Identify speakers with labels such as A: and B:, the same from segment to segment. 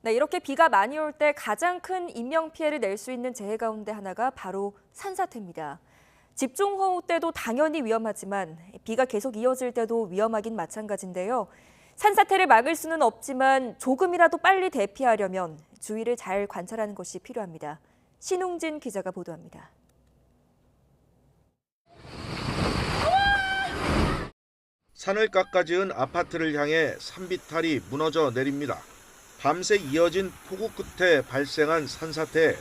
A: 네, 이렇게 비가 많이 올 때 가장 큰 인명피해를 낼 수 있는 재해 가운데 하나가 바로 산사태입니다. 집중호우 때도 당연히 위험하지만 비가 계속 이어질 때도 위험하긴 마찬가지인데요. 산사태를 막을 수는 없지만 조금이라도 빨리 대피하려면 주위를 잘 관찰하는 것이 필요합니다. 신웅진 기자가 보도합니다.
B: 산을 깎아지은 아파트를 향해 산비탈이 무너져 내립니다. 밤새 이어진 폭우 끝에 발생한 산사태에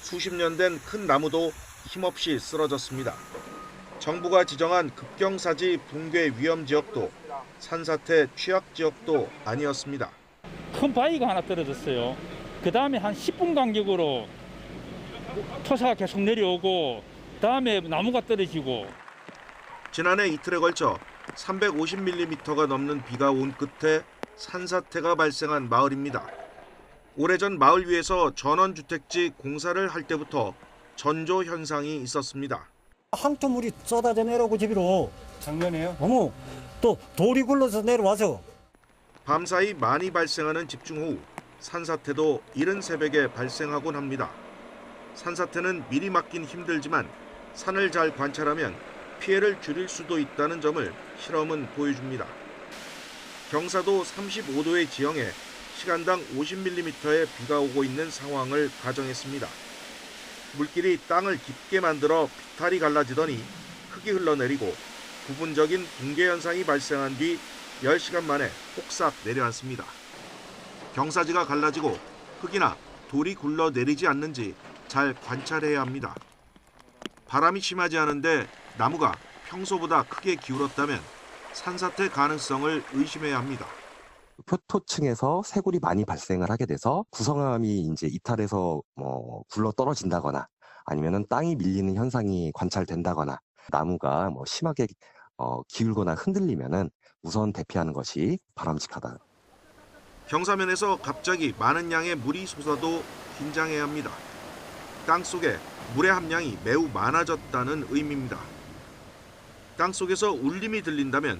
B: 수십 년 된 큰 나무도 힘없이 쓰러졌습니다. 정부가 지정한 급경사지 붕괴 위험 지역도 산사태 취약 지역도 아니었습니다.
C: 큰 바위가 하나 떨어졌어요. 그 다음에 한 10분 간격으로 토사가 계속 내려오고 다음에 나무가 떨어지고.
B: 지난해 이틀에 걸쳐 350mm가 넘는 비가 온 끝에 산사태가 발생한 마을입니다. 오래전 마을 위에서 전원주택지 공사를 할 때부터 전조 현상이 있었습니다.
D: 항토물이 쏟아져 내려오고 집으로.
E: 작년에요?
D: 또 돌이 굴러서 내려와서.
B: 밤사이 많이 발생하는 집중호우, 산사태도 이른 새벽에 발생하곤 합니다. 산사태는 미리 막긴 힘들지만 산을 잘 관찰하면 피해를 줄일 수도 있다는 점을 실험은 보여줍니다. 경사도 35도의 지형에 시간당 50mm의 비가 오고 있는 상황을 가정했습니다. 물길이 땅을 깊게 만들어 비탈이 갈라지더니 흙이 흘러내리고 부분적인 붕괴 현상이 발생한 뒤 10시간 만에 폭삭 내려앉습니다. 경사지가 갈라지고 흙이나 돌이 굴러내리지 않는지 잘 관찰해야 합니다. 바람이 심하지 않은데 나무가 평소보다 크게 기울었다면 산사태 가능성을 의심해야 합니다.
F: 표토층에서 새굴이 많이 발생을 하게 돼서 구성함이 이제 이탈해서 굴러 떨어진다거나 아니면은 땅이 밀리는 현상이 관찰된다거나 나무가 심하게 기울거나 흔들리면은 우선 대피하는 것이 바람직하다.
B: 경사면에서 갑자기 많은 양의 물이 솟아도 긴장해야 합니다. 땅 속에 물의 함량이 매우 많아졌다는 의미입니다. 땅 속에서 울림이 들린다면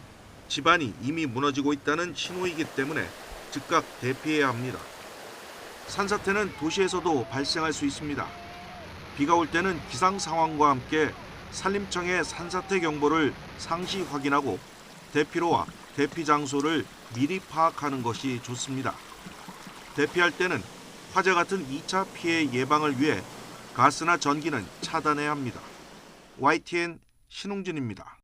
B: 집안이 이미 무너지고 있다는 신호이기 때문에 즉각 대피해야 합니다. 산사태는 도시에서도 발생할 수 있습니다. 비가 올 때는 기상 상황과 함께 산림청의 산사태 경보를 상시 확인하고 대피로와 대피 장소를 미리 파악하는 것이 좋습니다. 대피할 때는 화재 같은 2차 피해 예방을 위해 가스나 전기는 차단해야 합니다. YTN 신웅진입니다.